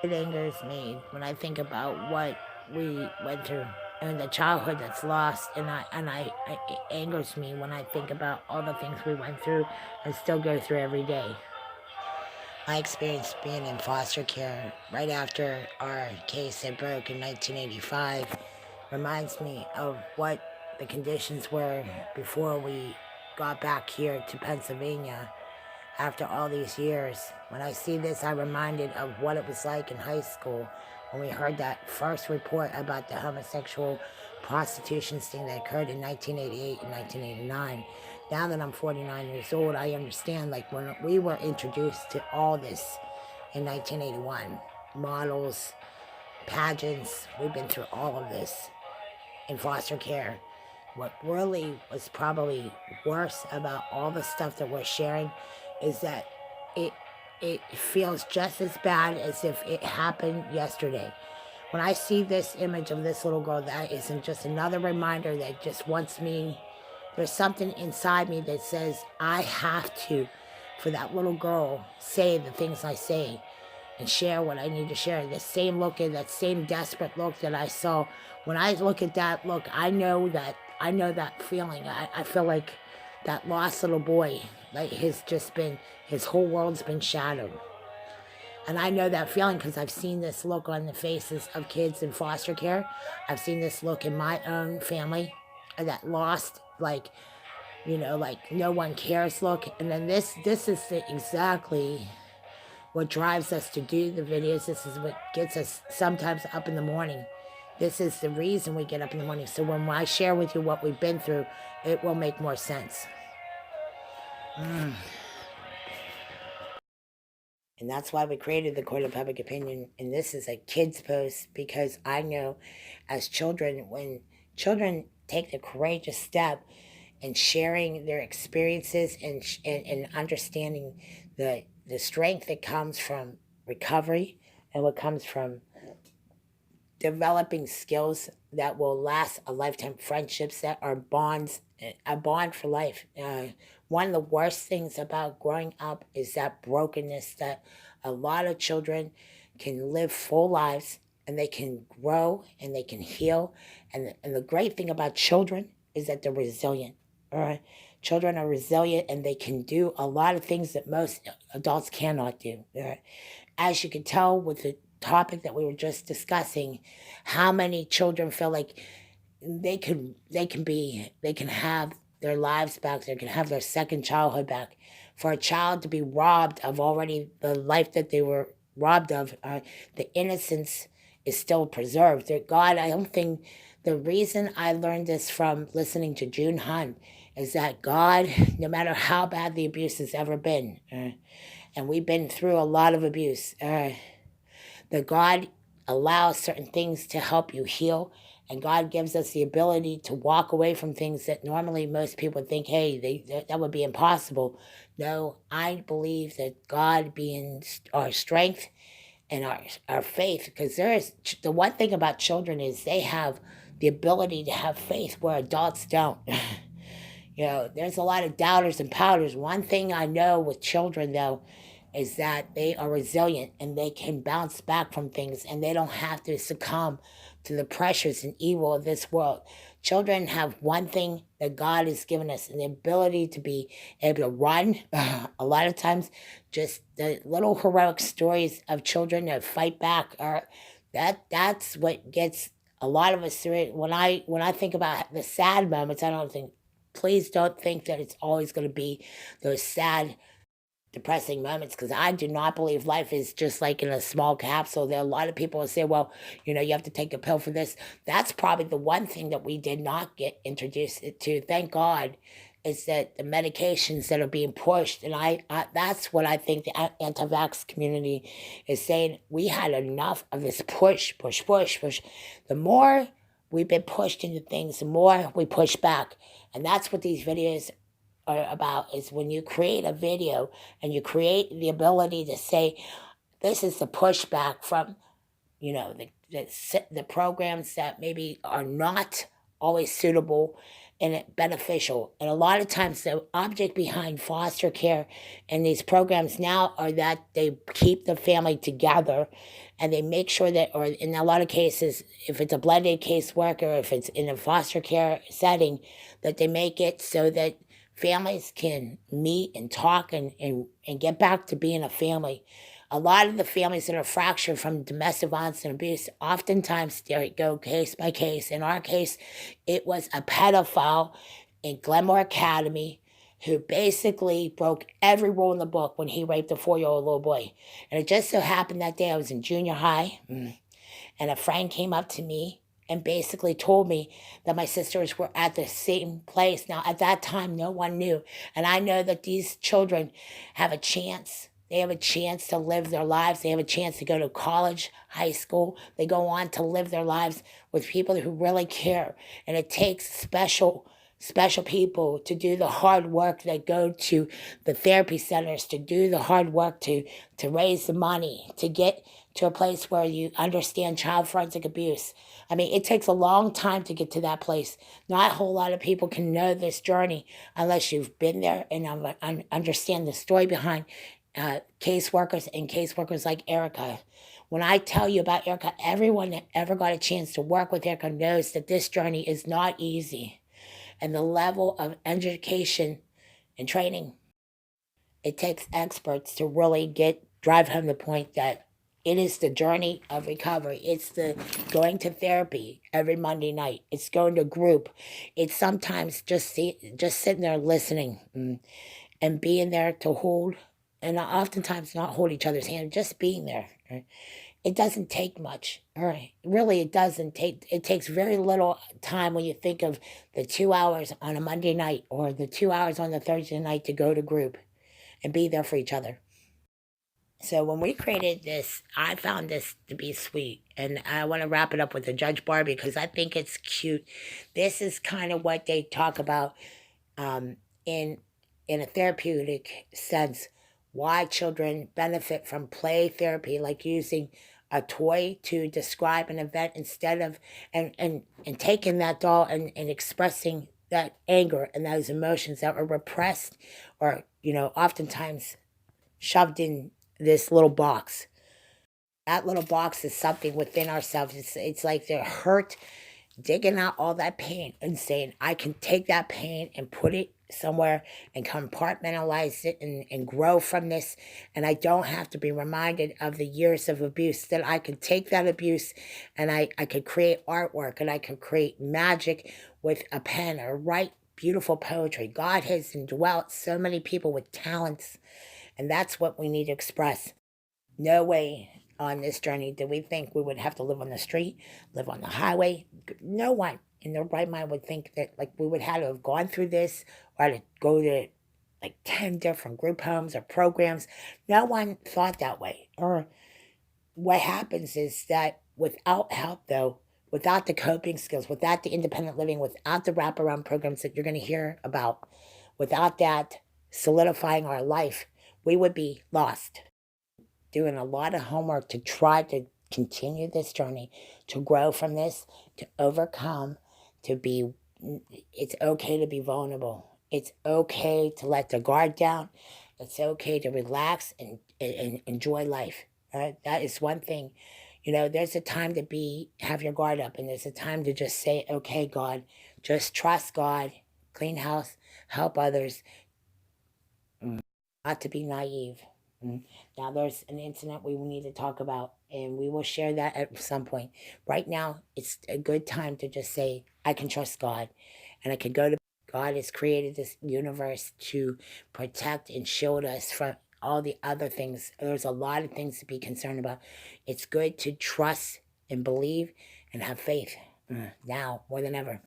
It angers me when I think about what we went through and the childhood that's lost, and it angers me when I think about all the things we went through and still go through every day. My experience being in foster care right after our case had broke in 1985 reminds me of what the conditions were before we got back here to Pennsylvania after all these years. When I see this, I'm reminded of what it was like in high school when we heard that first report about the homosexual prostitution sting that occurred in 1988 and 1989. Now that I'm 49 years old, I understand, like, when we were introduced to all this in 1981, models, pageants, we've been through all of this in foster care. What really was probably worse about all the stuff that we're sharing is that it it feels just as bad as if it happened yesterday. When I see this image of this little girl, that isn't just another reminder that just wants me. There's something inside me that says I have to, for that little girl, say the things I say and share what I need to share. The same look and that same desperate look that I saw. When I look at that look, I know that feeling. I feel like that lost little boy, like his whole world's been shattered. And I know that feeling because I've seen this look on the faces of kids in foster care. I've seen this look in my own family, that lost, like no one cares look. And then this is exactly what drives us to do the videos. This is what gets us sometimes up in the morning. This is the reason we get up in the morning. So when I share with you what we've been through, it will make more sense. And that's why we created the Court of Public Opinion. And this is a kid's post because I know as children, when children take the courageous step in sharing their experiences and understanding the strength that comes from recovery and what comes from developing skills that will last a lifetime, friendships that are bonds, a bond for life. One of the worst things about growing up is that brokenness that a lot of children can live full lives and they can grow and they can heal. And the great thing about children is that they're resilient. All right. Children are resilient and they can do a lot of things that most adults cannot do. All right. As you can tell with the topic that we were just discussing, how many children feel like they can have their lives back, they can have their second childhood back. For a child to be robbed of already the life that they were robbed of, the innocence is still preserved. God, I don't think the reason I learned this from listening to June Hunt is that God, no matter how bad the abuse has ever been, and we've been through a lot of abuse, that God allows certain things to help you heal, and God gives us the ability to walk away from things that normally most people think, hey, that would be impossible. No, I believe that God being our strength and our faith, because the one thing about children is they have the ability to have faith where adults don't. There's a lot of doubters and pouters. One thing I know with children, though, is that they are resilient and they can bounce back from things and they don't have to succumb to the pressures and evil of this world. Children have one thing that God has given us, the ability to be able to run. A lot of times, just the little heroic stories of children that fight back that's what gets a lot of us through it. When I think about the sad moments, I don't think, please don't think that it's always going to be those sad, depressing moments, because I do not believe life is just like in a small capsule. There are a lot of people who say, well, you have to take a pill for this. That's probably the one thing that we did not get introduced to, thank God, is that the medications that are being pushed. And that's what I think the anti-vax community is saying. We had enough of this push, push, push, push. The more we've been pushed into things, the more we push back. And that's what these videos are about, is when you create a video and you create the ability to say, this is the pushback from, the programs that maybe are not always suitable, and beneficial. And a lot of times, the object behind foster care and these programs now are that they keep the family together, and they make sure that, or in a lot of cases, if it's a blended caseworker, if it's in a foster care setting, that they make it so that families can meet and talk and get back to being a family. A lot of the families that are fractured from domestic violence and abuse, oftentimes they go case by case. In our case, it was a pedophile in Glenmore Academy who basically broke every rule in the book when he raped a 4-year-old little boy. And it just so happened that day I was in junior high, and a friend came up to me and basically told me that my sisters were at the same place. Now, at that time, no one knew. And I know that these children have a chance. They have a chance to live their lives. They have a chance to go to college, high school. They go on to live their lives with people who really care. And it takes special people to do the hard work, that go to the therapy centers, to do the hard work, to raise the money, to get to a place where you understand child forensic abuse. I mean, it takes a long time to get to that place. Not a whole lot of people can know this journey unless you've been there and understand the story behind caseworkers and caseworkers like Erica. When I tell you about Erica, everyone that ever got a chance to work with Erica knows that this journey is not easy. And the level of education and training, it takes experts to really drive home the point that it is the journey of recovery. It's the going to therapy every Monday night. It's going to group. It's sometimes just sitting there listening, and being there to hold, and oftentimes not hold each other's hand, just being there. Right? It doesn't take much. All right. Really, it doesn't take, it takes very little time when you think of the 2 hours on a Monday night or the 2 hours on the Thursday night to go to group and be there for each other. So when we created this, I found this to be sweet. And I want to wrap it up with the Judge Barbie because I think it's cute. This is kind of what they talk about um, in a therapeutic sense, why children benefit from play therapy, like using a toy to describe an event instead of and taking that doll and expressing that anger and those emotions that were repressed or oftentimes shoved in this little box. That little box is something within ourselves. It's like they're hurt, digging out all that pain and saying, I can take that pain and put it somewhere and compartmentalize it and grow from this. And I don't have to be reminded of the years of abuse, that I could take that abuse and I could create artwork and I could create magic with a pen or write beautiful poetry. God has indwelt so many people with talents, and that's what we need to express. No way on this journey did we think we would have to live on the street, live on the highway. No one in their right mind would think that like we would have to have gone through this or to go to like 10 different group homes or programs. No one thought that way. Or what happens is that without help, though, without the coping skills, without the independent living, without the wraparound programs that you're going to hear about, without that solidifying our life, we would be lost. Doing a lot of homework to try to continue this journey, to grow from this, to overcome, to be, it's okay to be vulnerable. It's okay to let the guard down. It's okay to relax and enjoy life. That is one thing. There's a time to have your guard up, and there's a time to just say, okay, God, just trust God, clean house, help others, not to be naive. Now, there's an incident we will need to talk about, and we will share that at some point. Right now, it's a good time to just say, I can trust God, and I can go to God. Has created this universe to protect and shield us from all the other things. There's a lot of things to be concerned about. It's good to trust and believe and have faith now more than ever.